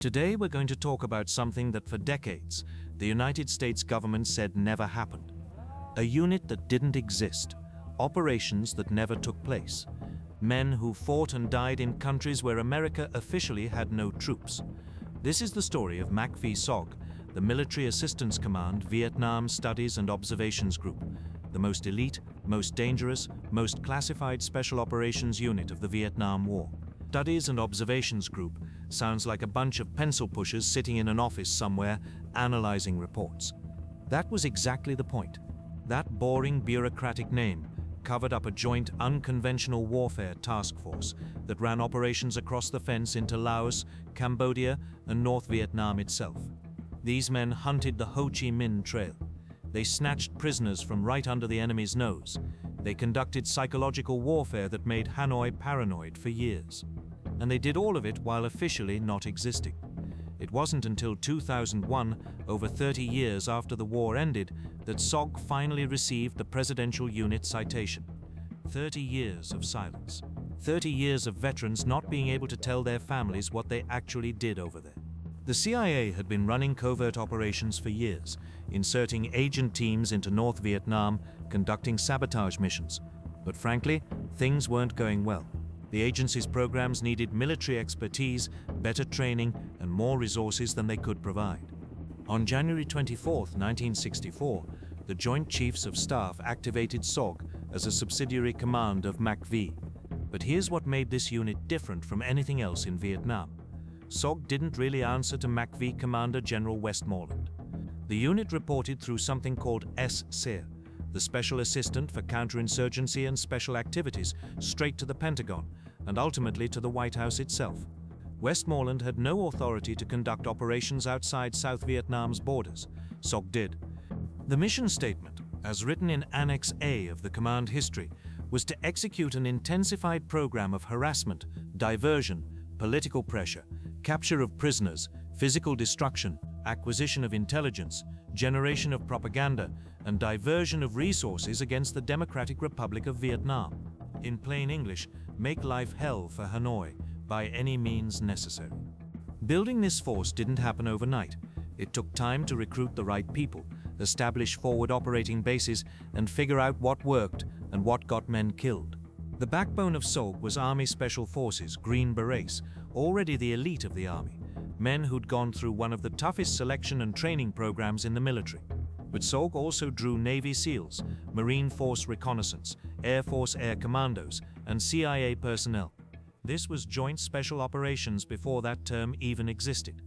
Today we're going to talk about something that for decades the United States government said never happened. A unit that didn't exist, operations that never took place, men who fought and died in countries where America officially had no troops. This is the story of MACV SOG, the Military Assistance Command Vietnam Studies and Observations Group, the most elite, most dangerous, most classified special operations unit of the Vietnam War. Studies and Observations Group sounds like a bunch of pencil pushers sitting in an office somewhere analyzing reports. That was exactly the point. That boring bureaucratic name covered up a joint unconventional warfare task force that ran operations across the fence into Laos, Cambodia, and North Vietnam itself. These men hunted the Ho Chi Minh Trail. They snatched prisoners from right under the enemy's nose. They conducted psychological warfare that made Hanoi paranoid for years. And they did all of it while officially not existing. It wasn't until 2001, over 30 years after the war ended, that SOG finally received the Presidential Unit citation. 30 years of silence. 30 years of veterans not being able to tell their families what they actually did over there. The CIA had been running covert operations for years, inserting agent teams into North Vietnam, conducting sabotage missions. But frankly, things weren't going well. The agency's programs needed military expertise, better training, and more resources than they could provide. On January 24, 1964, the Joint Chiefs of Staff activated SOG as a subsidiary command of MACV. But here's what made this unit different from anything else in Vietnam. SOG didn't really answer to MACV Commander General Westmoreland. The unit reported through something called SSER, the Special Assistant for Counterinsurgency and Special Activities, straight to the Pentagon, and ultimately to the White House itself. Westmoreland had no authority to conduct operations outside South Vietnam's borders. SOG did. The mission statement, as written in Annex A of the command history, was to execute an intensified program of harassment, diversion, political pressure, capture of prisoners, physical destruction, acquisition of intelligence, generation of propaganda, and diversion of resources against the Democratic Republic of Vietnam. In plain English, make life hell for Hanoi by any means necessary. Building this force didn't happen overnight. It took time to recruit the right people, establish forward operating bases, and figure out what worked and what got men killed. The backbone of SOG was Army Special Forces, Green Berets, already the elite of the Army, men who'd gone through one of the toughest selection and training programs in the military. But SOG also drew Navy SEALs, Marine Force Reconnaissance, Air Force Air Commandos, and CIA personnel. This was Joint Special Operations before that term even existed.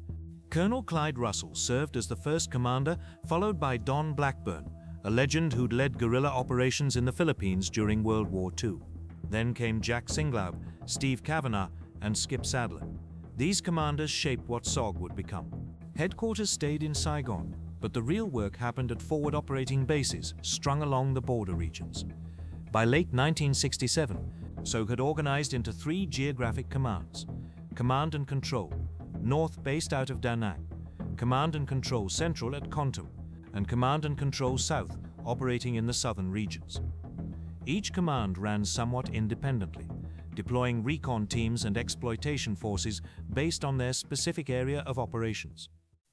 Colonel Clyde Russell served as the first commander, followed by Don Blackburn, a legend who'd led guerrilla operations in the Philippines during World War II. Then came Jack Singlaub, Steve Kavanagh, and Skip Sadler. These commanders shaped what SOG would become. Headquarters stayed in Saigon, but the real work happened at forward operating bases strung along the border regions. By late 1967, SOG had organized into 3 geographic commands: Command and Control, North based out of Da Nang, Command and Control Central at Kontum, and Command and Control South operating in the southern regions. Each command ran somewhat independently, deploying recon teams and exploitation forces based on their specific area of operations.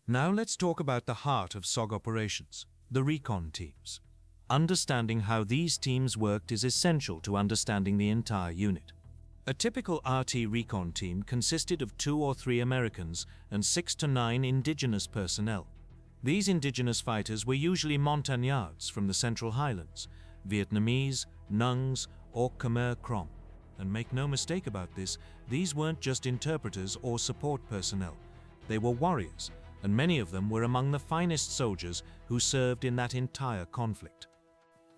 Now let's talk about the heart of SOG operations, the recon teams. Understanding how these teams worked is essential to understanding the entire unit. A typical RT recon team consisted of 2 or 3 Americans and 6 to 9 indigenous personnel. These indigenous fighters were usually montagnards from the Central Highlands, Vietnamese, Nungs, or Khmer Krom. And make no mistake about this, these weren't just interpreters or support personnel. They were warriors, and many of them were among the finest soldiers who served in that entire conflict.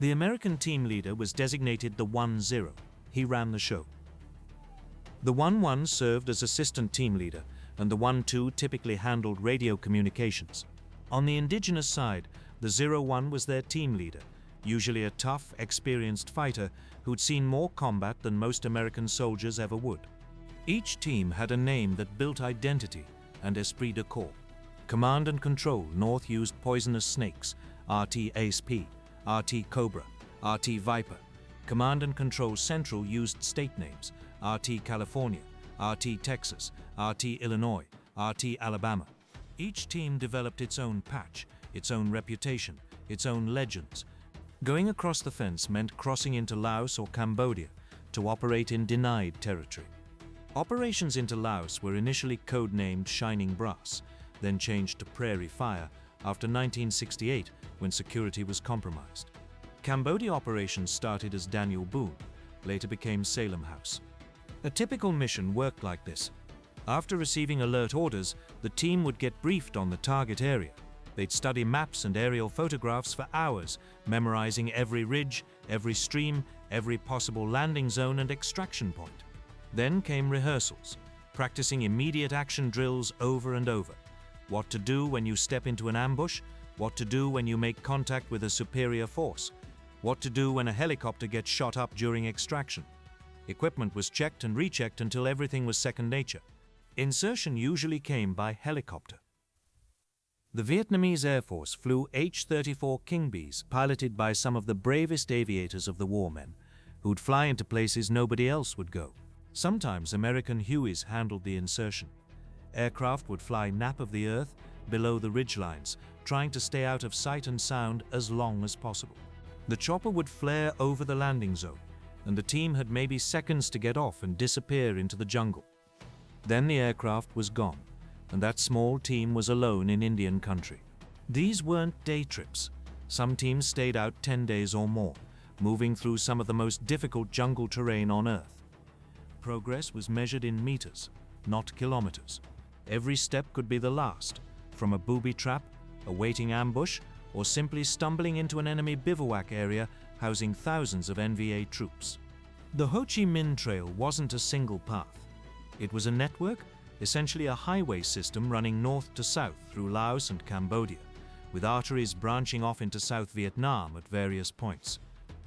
The American team leader was designated the 1-0. He ran the show. The 1-1 served as assistant team leader, and the 1-2 typically handled radio communications. On the indigenous side, the 0-1 was their team leader, usually a tough, experienced fighter who'd seen more combat than most American soldiers ever would. Each team had a name that built identity and esprit de corps. Command and Control North used poisonous snakes, RT ASP, RT Cobra, RT Viper. Command and Control Central used state names, RT California, RT Texas, RT Illinois, RT Alabama. Each team developed its own patch, its own reputation, its own legends. Going across the fence meant crossing into Laos or Cambodia to operate in denied territory. Operations into Laos were initially codenamed Shining Brass, then changed to Prairie Fire after 1968 when security was compromised. Cambodia operations started as Daniel Boone, later became Salem House. A typical mission worked like this. After receiving alert orders, the team would get briefed on the target area. They'd study maps and aerial photographs for hours, memorizing every ridge, every stream, every possible landing zone and extraction point. Then came rehearsals, practicing immediate action drills over and over. What to do when you step into an ambush, what to do when you make contact with a superior force, what to do when a helicopter gets shot up during extraction. Equipment was checked and rechecked until everything was second nature. Insertion usually came by helicopter. The Vietnamese Air Force flew H-34 King Bees, piloted by some of the bravest aviators of the war men, who'd fly into places nobody else would go. Sometimes American Hueys handled the insertion. Aircraft would fly nap of the earth below the ridgelines, trying to stay out of sight and sound as long as possible. The chopper would flare over the landing zone, and the team had maybe seconds to get off and disappear into the jungle. Then the aircraft was gone, and that small team was alone in Indian country. These weren't day trips. Some teams stayed out 10 days or more, moving through some of the most difficult jungle terrain on Earth. Progress was measured in meters, not kilometers. Every step could be the last, from a booby trap, a waiting ambush, or simply stumbling into an enemy bivouac area housing thousands of NVA troops. The Ho Chi Minh Trail wasn't a single path. It was a network, essentially a highway system running north to south through Laos and Cambodia, with arteries branching off into South Vietnam at various points.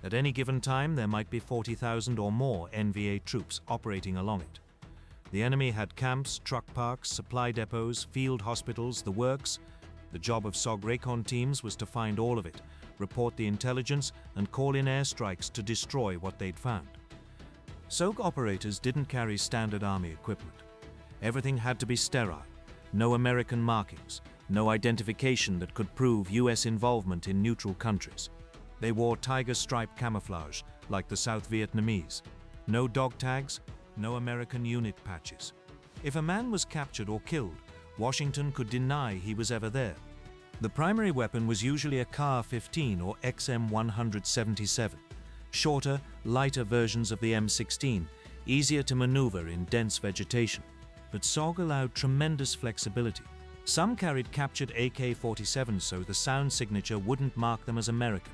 At any given time, there might be 40,000 or more NVA troops operating along it. The enemy had camps, truck parks, supply depots, field hospitals, the works. The job of SOG Recon teams was to find all of it, report the intelligence, and call in airstrikes to destroy what they'd found. SOG operators didn't carry standard army equipment. Everything had to be sterile, no American markings, no identification that could prove US involvement in neutral countries. They wore tiger stripe camouflage, like the South Vietnamese. No dog tags, no American unit patches. If a man was captured or killed, Washington could deny he was ever there. The primary weapon was usually a Kar-15 or XM-177, shorter, lighter versions of the M16, easier to maneuver in dense vegetation. But SOG allowed tremendous flexibility. Some carried captured AK-47s so the sound signature wouldn't mark them as American.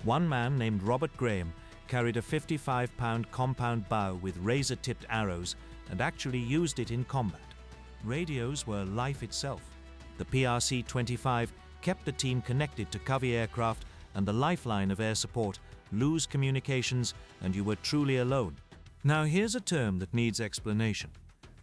One man named Robert Graham carried a 55-pound compound bow with razor-tipped arrows and actually used it in combat. Radios were life itself. The PRC-25 kept the team connected to Covey aircraft and the lifeline of air support. Lose communications and you were truly alone. Now here's a term that needs explanation.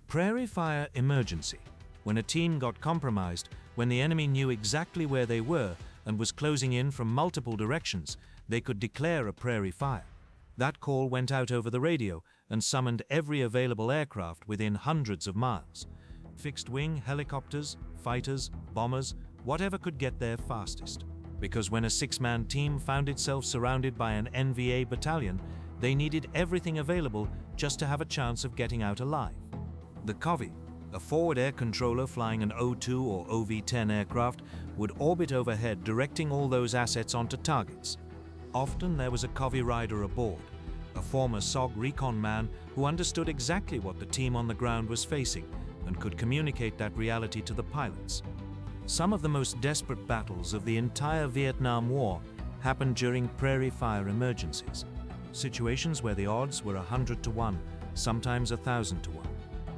Prairie fire emergency. When a team got compromised, when the enemy knew exactly where they were and was closing in from multiple directions, they could declare a prairie fire. That call went out over the radio and summoned every available aircraft within hundreds of miles. Fixed-wing, helicopters, fighters, bombers, whatever could get there fastest. Because when a six-man team found itself surrounded by an NVA battalion, they needed everything available just to have a chance of getting out alive. The Covey, a forward air controller flying an O-2 or OV-10 aircraft, would orbit overhead directing all those assets onto targets. Often there was a Covey rider aboard, a former SOG Recon man who understood exactly what the team on the ground was facing and could communicate that reality to the pilots. Some of the most desperate battles of the entire Vietnam War happened during prairie fire emergencies, situations where the odds were 100 to 1, sometimes 1,000 to 1.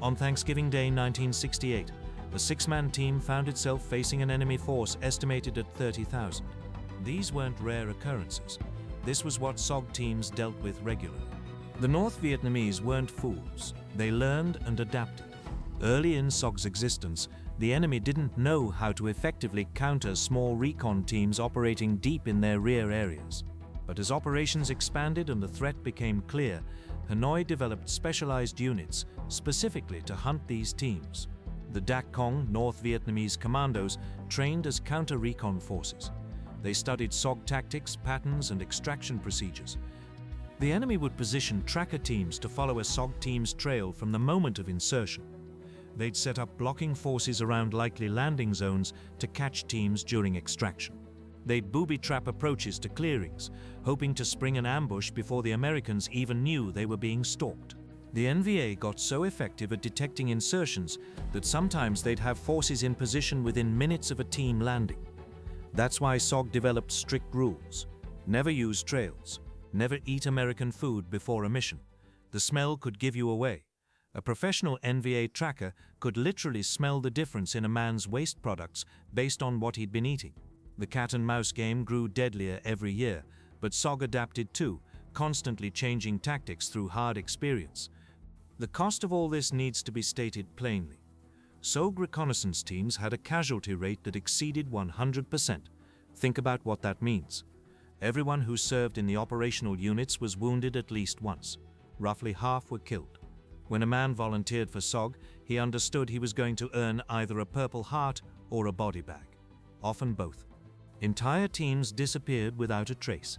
On Thanksgiving Day 1968, a six-man team found itself facing an enemy force estimated at 30,000. These weren't rare occurrences. This was what SOG teams dealt with regularly. The North Vietnamese weren't fools. They learned and adapted. Early in SOG's existence, the enemy didn't know how to effectively counter small recon teams operating deep in their rear areas. But as operations expanded and the threat became clear, Hanoi developed specialized units specifically to hunt these teams. The Dak Cong, North Vietnamese commandos, trained as counter-recon forces. They studied SOG tactics, patterns, and extraction procedures. The enemy would position tracker teams to follow a SOG team's trail from the moment of insertion. They'd set up blocking forces around likely landing zones to catch teams during extraction. They'd booby-trap approaches to clearings, hoping to spring an ambush before the Americans even knew they were being stalked. The NVA got so effective at detecting insertions that sometimes they'd have forces in position within minutes of a team landing. That's why SOG developed strict rules. Never use trails. Never eat American food before a mission. The smell could give you away. A professional NVA tracker could literally smell the difference in a man's waste products based on what he'd been eating. The cat-and-mouse game grew deadlier every year, but SOG adapted too, constantly changing tactics through hard experience. The cost of all this needs to be stated plainly. SOG reconnaissance teams had a casualty rate that exceeded 100%. Think about what that means. Everyone who served in the operational units was wounded at least once. Roughly half were killed. When a man volunteered for SOG, he understood he was going to earn either a Purple Heart or a body bag. Often both. Entire teams disappeared without a trace.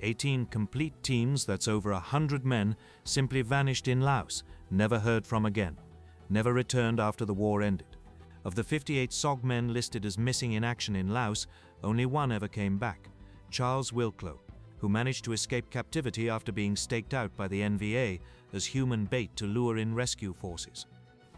18 complete teams, that's over 100 men, simply vanished in Laos, never heard from again, never returned after the war ended. Of the 58 SOG men listed as missing in action in Laos, only one ever came back, Charles Wilklow, who managed to escape captivity after being staked out by the NVA as human bait to lure in rescue forces.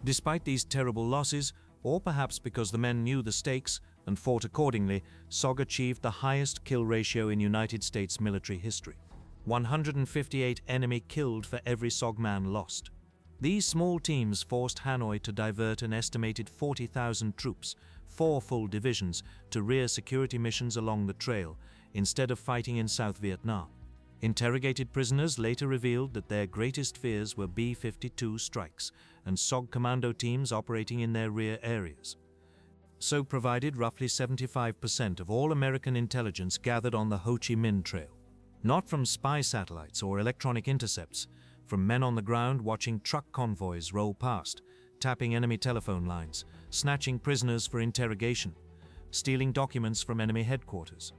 Despite these terrible losses, or perhaps because the men knew the stakes and fought accordingly, SOG achieved the highest kill ratio in United States military history. 158 enemy killed for every SOG man lost. These small teams forced Hanoi to divert an estimated 40,000 troops, 4 full divisions, to rear security missions along the trail, instead of fighting in South Vietnam. Interrogated prisoners later revealed that their greatest fears were B-52 strikes and SOG commando teams operating in their rear areas. SOG provided roughly 75% of all American intelligence gathered on the Ho Chi Minh Trail. Not from spy satellites or electronic intercepts, from men on the ground watching truck convoys roll past, tapping enemy telephone lines, snatching prisoners for interrogation, stealing documents from enemy headquarters.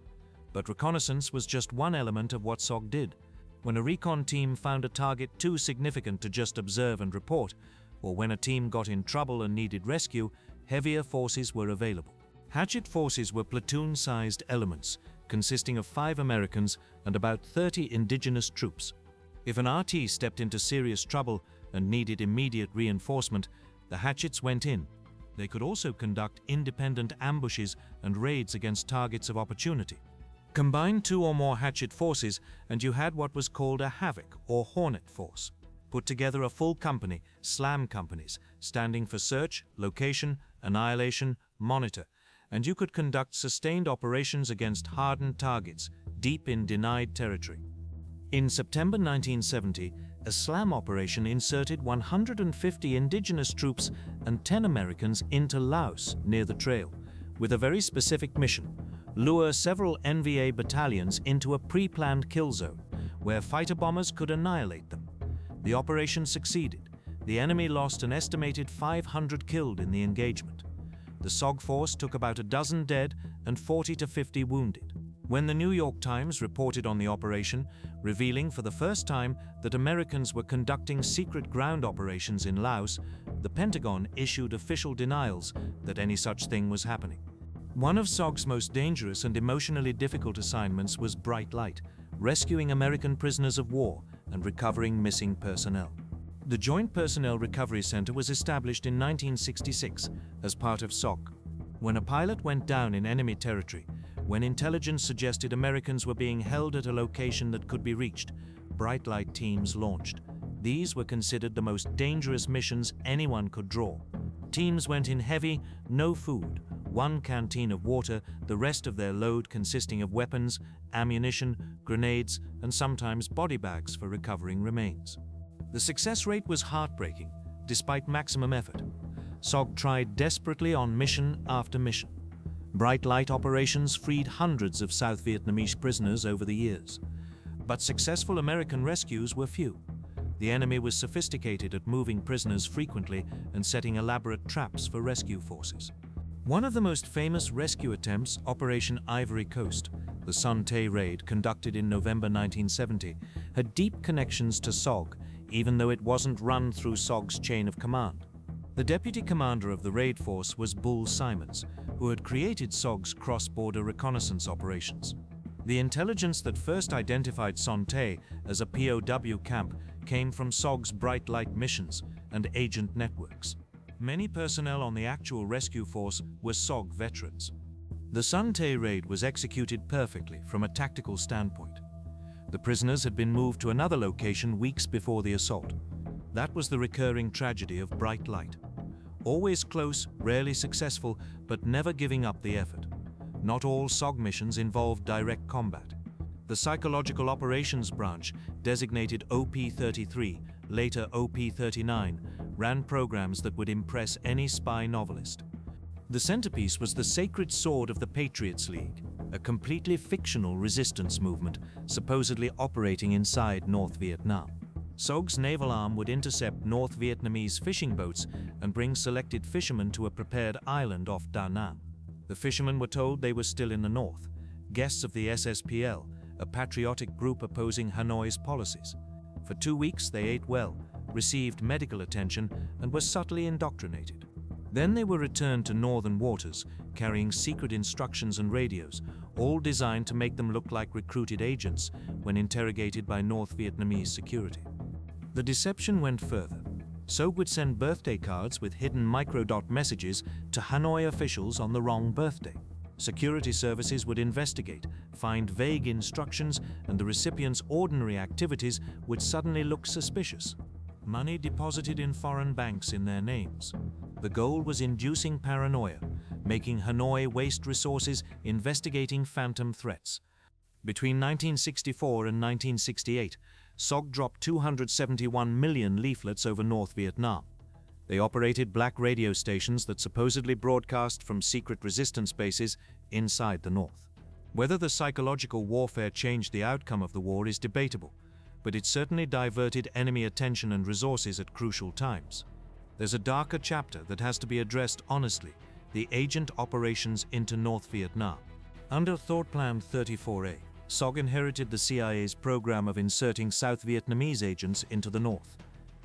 But reconnaissance was just one element of what SOG did. When a recon team found a target too significant to just observe and report, or when a team got in trouble and needed rescue, heavier forces were available. Hatchet forces were platoon-sized elements, consisting of 5 Americans and about 30 indigenous troops. If an RT stepped into serious trouble and needed immediate reinforcement, the Hatchets went in. They could also conduct independent ambushes and raids against targets of opportunity. Combine 2 or more Hatchet forces and you had what was called a Havoc or Hornet force. Put together a full company, SLAM companies, standing for search, location, annihilation, monitor, and you could conduct sustained operations against hardened targets, deep in denied territory. In September 1970, a SLAM operation inserted 150 indigenous troops and 10 Americans into Laos near the trail, with a very specific mission: lure several NVA battalions into a pre-planned kill zone, where fighter bombers could annihilate them. The operation succeeded. The enemy lost an estimated 500 killed in the engagement. The SOG force took about a dozen dead and 40 to 50 wounded. When the New York Times reported on the operation, revealing for the first time that Americans were conducting secret ground operations in Laos, the Pentagon issued official denials that any such thing was happening. One of SOG's most dangerous and emotionally difficult assignments was Bright Light, rescuing American prisoners of war and recovering missing personnel. The Joint Personnel Recovery Center was established in 1966 as part of SOG. When a pilot went down in enemy territory, when intelligence suggested Americans were being held at a location that could be reached, Bright Light teams launched. These were considered the most dangerous missions anyone could draw. Teams went in heavy, no food, 1 canteen of water, the rest of their load consisting of weapons, ammunition, grenades, and sometimes body bags for recovering remains. The success rate was heartbreaking, despite maximum effort. SOG tried desperately on mission after mission. Bright Light operations freed hundreds of South Vietnamese prisoners over the years. But successful American rescues were few. The enemy was sophisticated at moving prisoners frequently and setting elaborate traps for rescue forces. One of the most famous rescue attempts, Operation Ivory Coast, the Son Tay raid conducted in November 1970, had deep connections to SOG, even though it wasn't run through SOG's chain of command. The deputy commander of the raid force was Bull Simons, who had created SOG's cross-border reconnaissance operations. The intelligence that first identified Son Tay as a POW camp came from SOG's bright light missions and agent networks. Many personnel on the actual rescue force were SOG veterans. The Son Tay raid was executed perfectly from a tactical standpoint. The prisoners had been moved to another location weeks before the assault. That was the recurring tragedy of bright light. Always close, rarely successful, but never giving up the effort. Not all SOG missions involved direct combat. The Psychological Operations Branch, designated OP-33, later OP-39, ran programs that would impress any spy novelist. The centerpiece was the Sacred Sword of the Patriots League, a completely fictional resistance movement supposedly operating inside North Vietnam. SOG's naval arm would intercept North Vietnamese fishing boats and bring selected fishermen to a prepared island off Da Nang. The fishermen were told they were still in the north, guests of the SSPL, a patriotic group opposing Hanoi's policies. For 2 weeks they ate well, received medical attention, and were subtly indoctrinated. Then they were returned to northern waters, carrying secret instructions and radios, all designed to make them look like recruited agents when interrogated by North Vietnamese security. The deception went further. SOG would send birthday cards with hidden microdot messages to Hanoi officials on the wrong birthday. Security services would investigate, find vague instructions, and the recipient's ordinary activities would suddenly look suspicious. Money deposited in foreign banks in their names. The goal was inducing paranoia, making Hanoi waste resources investigating phantom threats. Between 1964 and 1968, SOG dropped 271 million leaflets over North Vietnam. They operated black radio stations that supposedly broadcast from secret resistance bases inside the North. Whether the psychological warfare changed the outcome of the war is debatable, but it certainly diverted enemy attention and resources at crucial times. There's a darker chapter that has to be addressed honestly: the agent operations into North Vietnam. Under Thought Plan 34A, SOG inherited the CIA's program of inserting South Vietnamese agents into the North.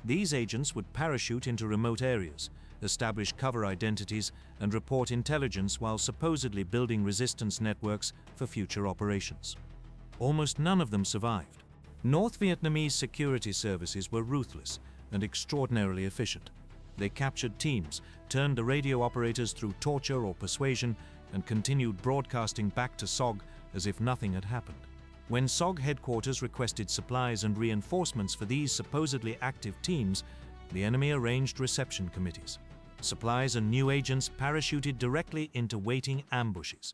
These agents would parachute into remote areas, establish cover identities, and report intelligence while supposedly building resistance networks for future operations. Almost none of them survived. North Vietnamese security services were ruthless and extraordinarily efficient. They captured teams, turned the radio operators through torture or persuasion, and continued broadcasting back to SOG as if nothing had happened. When SOG headquarters requested supplies and reinforcements for these supposedly active teams, the enemy arranged reception committees. Supplies and new agents parachuted directly into waiting ambushes.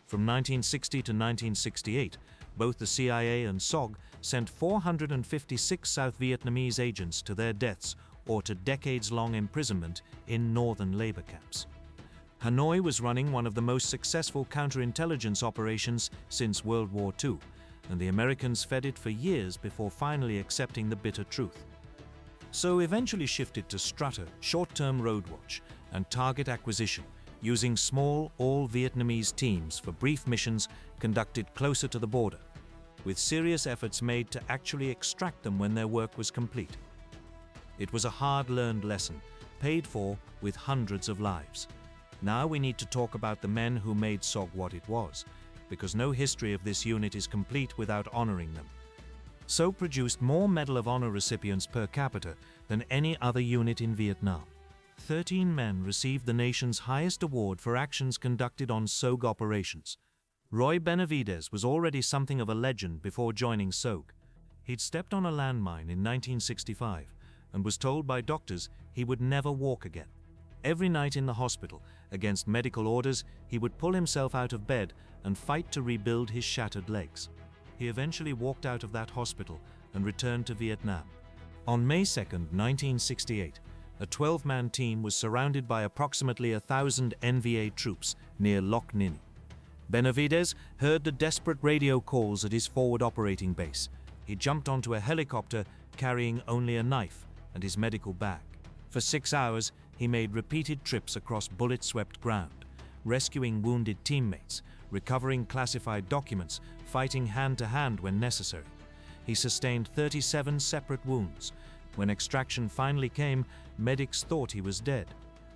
From 1960 to 1968, both the CIA and SOG sent 456 South Vietnamese agents to their deaths or to decades-long imprisonment in northern labor camps. Hanoi was running one of the most successful counterintelligence operations since World War II, and the Americans fed it for years before finally accepting the bitter truth. So eventually shifted to Strutter, short-term road watch, and target acquisition, using small, all-Vietnamese teams for brief missions conducted closer to the border, with serious efforts made to actually extract them when their work was complete. It was a hard-learned lesson, paid for with hundreds of lives. Now we need to talk about the men who made SOG what it was, because no history of this unit is complete without honoring them. SOG produced more Medal of Honor recipients per capita than any other unit in Vietnam. 13 men received the nation's highest award for actions conducted on SOG operations. Roy Benavides was already something of a legend before joining SOG. He'd stepped on a landmine in 1965 and was told by doctors he would never walk again. Every night in the hospital, against medical orders, he would pull himself out of bed and fight to rebuild his shattered legs. He eventually walked out of that hospital and returned to Vietnam. On May 2, 1968, a 12-man team was surrounded by approximately 1,000 NVA troops near Loc Ninh. Benavides heard the desperate radio calls at his forward operating base. he jumped onto a helicopter carrying only a knife and his medical bag. For 6 hours, he made repeated trips across bullet-swept ground, rescuing wounded teammates, recovering classified documents, fighting hand-to-hand when necessary. He sustained 37 separate wounds. When extraction finally came, medics thought he was dead.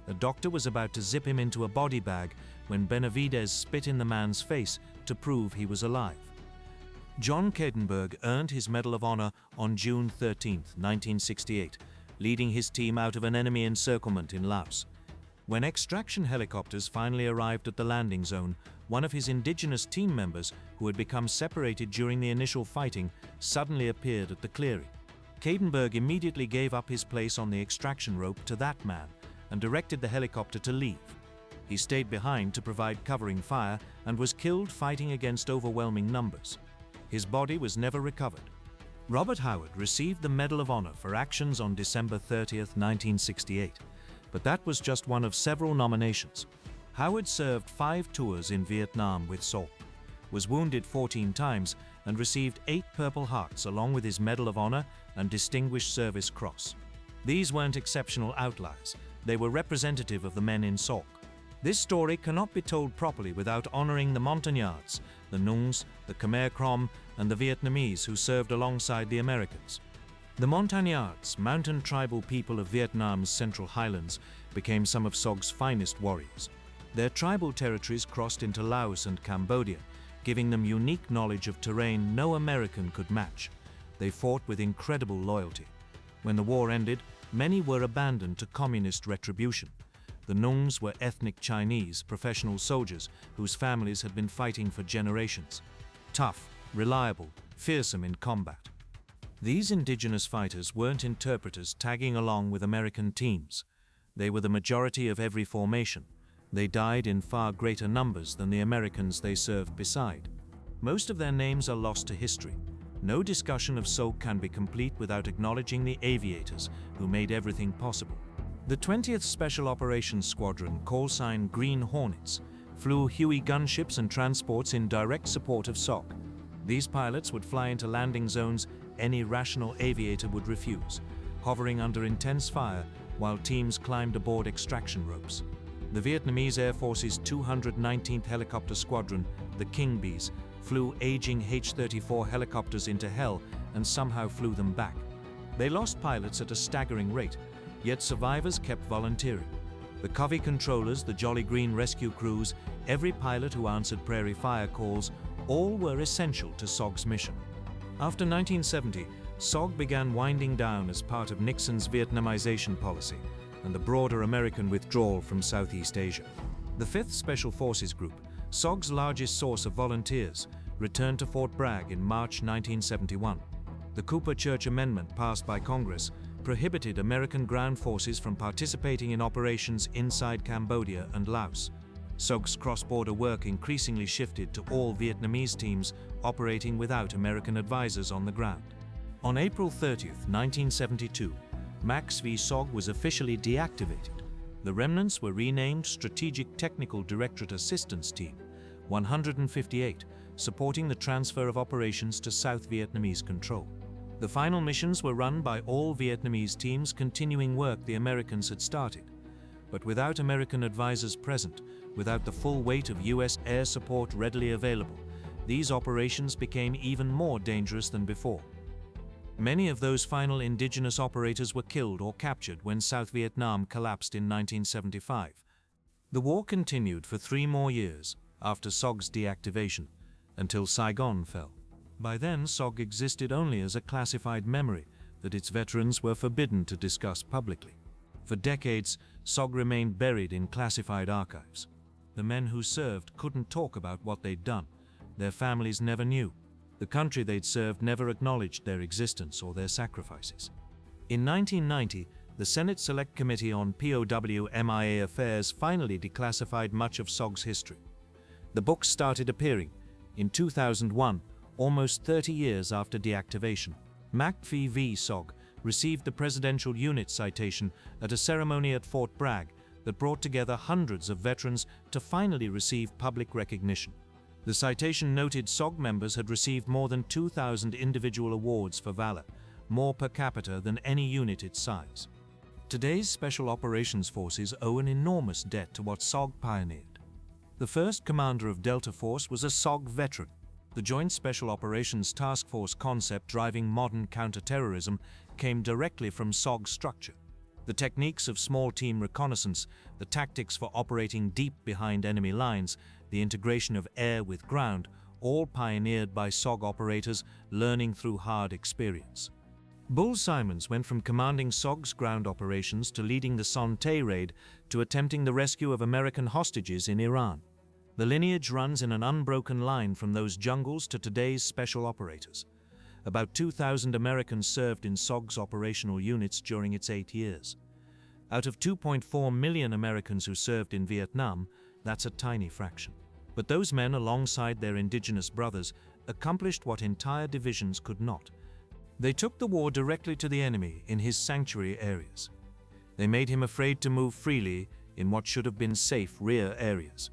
A doctor was about to zip him into a body bag when Benavidez spit in the man's face to prove he was alive. John Kadenberg earned his Medal of Honor on June 13, 1968, leading his team out of an enemy encirclement in Laos. When extraction helicopters finally arrived at the landing zone, one of his indigenous team members, who had become separated during the initial fighting, suddenly appeared at the clearing. Kadenberg immediately gave up his place on the extraction rope to that man and directed the helicopter to leave. He stayed behind to provide covering fire and was killed fighting against overwhelming numbers. His body was never recovered. Robert Howard received the Medal of Honor for actions on December 30, 1968, but that was just one of several nominations. Howard served 5 tours in Vietnam with SOG, was wounded 14 times, and received 8 Purple Hearts along with his Medal of Honor and Distinguished Service Cross. These weren't exceptional outliers, they were representative of the men in SOG. This story cannot be told properly without honoring the Montagnards, the Nungs, the Khmer Krom, and the Vietnamese who served alongside the Americans. The Montagnards, mountain tribal people of Vietnam's Central Highlands, became some of SOG's finest warriors. Their tribal territories crossed into Laos and Cambodia, giving them unique knowledge of terrain no American could match. They fought with incredible loyalty. When the war ended, many were abandoned to communist retribution. The Nungs were ethnic Chinese, professional soldiers whose families had been fighting for generations. Tough, reliable, fearsome in combat. These indigenous fighters weren't interpreters tagging along with American teams. They were the majority of every formation. They died in far greater numbers than the Americans they served beside. Most of their names are lost to history. No discussion of SOG can be complete without acknowledging the aviators who made everything possible. The 20th Special Operations Squadron, call sign Green Hornets, flew Huey gunships and transports in direct support of SOG. These pilots would fly into landing zones any rational aviator would refuse, hovering under intense fire while teams climbed aboard extraction ropes. The Vietnamese Air Force's 219th Helicopter Squadron, the King Bees, flew aging H-34 helicopters into hell and somehow flew them back. They lost pilots at a staggering rate, yet survivors kept volunteering. The Covey controllers, the Jolly Green rescue crews, every pilot who answered prairie fire calls, all were essential to SOG's mission. After 1970, SOG began winding down as part of Nixon's Vietnamization policy and the broader American withdrawal from Southeast Asia. The 5th Special Forces Group, SOG's largest source of volunteers, returned to Fort Bragg in March 1971. The Cooper Church Amendment passed by Congress prohibited American ground forces from participating in operations inside Cambodia and Laos. SOG's cross-border work increasingly shifted to all Vietnamese teams operating without American advisors on the ground. On April 30, 1972, MACV SOG was officially deactivated. The remnants were renamed Strategic Technical Directorate Assistance Team 158, supporting the transfer of operations to South Vietnamese control. The final missions were run by all Vietnamese teams continuing work the Americans had started. But without American advisors present, without the full weight of U.S. air support readily available, these operations became even more dangerous than before. Many of those final indigenous operators were killed or captured when South Vietnam collapsed in 1975. The war continued for 3 more years after SOG's deactivation, until Saigon fell. By then, SOG existed only as a classified memory that its veterans were forbidden to discuss publicly. For decades, SOG remained buried in classified archives. The men who served couldn't talk about what they'd done. Their families never knew. The country they'd served never acknowledged their existence or their sacrifices. In 1990, the Senate Select Committee on POW/MIA Affairs finally declassified much of SOG's history. The books started appearing. In 2001, almost 30 years after deactivation, MACV SOG received the Presidential Unit Citation at a ceremony at Fort Bragg that brought together hundreds of veterans to finally receive public recognition. The citation noted SOG members had received more than 2,000 individual awards for valor, more per capita than any unit its size. Today's Special Operations Forces owe an enormous debt to what SOG pioneered. The first commander of Delta Force was a SOG veteran. The Joint Special Operations Task Force concept driving modern counterterrorism came directly from SOG structure. The techniques of small team reconnaissance, the tactics for operating deep behind enemy lines, the integration of air with ground, all pioneered by SOG operators learning through hard experience. Bull Simons went from commanding SOG's ground operations to leading the Son Tay raid to attempting the rescue of American hostages in Iran. The lineage runs in an unbroken line from those jungles to today's special operators. About 2,000 Americans served in SOG's operational units during its 8 years. Out of 2.4 million Americans who served in Vietnam, that's a tiny fraction. But those men, alongside their indigenous brothers, accomplished what entire divisions could not. They took the war directly to the enemy in his sanctuary areas. They made him afraid to move freely in what should have been safe rear areas.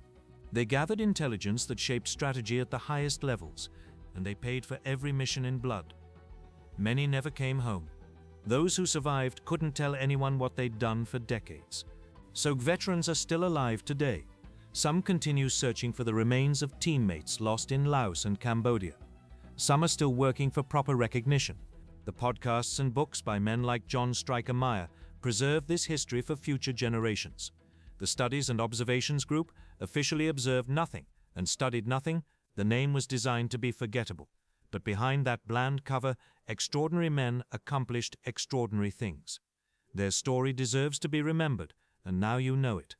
They gathered intelligence that shaped strategy at the highest levels, and they paid for every mission in blood. Many never came home. Those who survived couldn't tell anyone what they'd done for decades. SOG veterans are still alive today. Some continue searching for the remains of teammates lost in Laos and Cambodia. Some are still working for proper recognition. The podcasts and books by men like John Stryker Meyer preserve this history for future generations. The Studies and Observations Group officially observed nothing and studied nothing. The name was designed to be forgettable. But behind that bland cover, extraordinary men accomplished extraordinary things. Their story deserves to be remembered, and now you know it.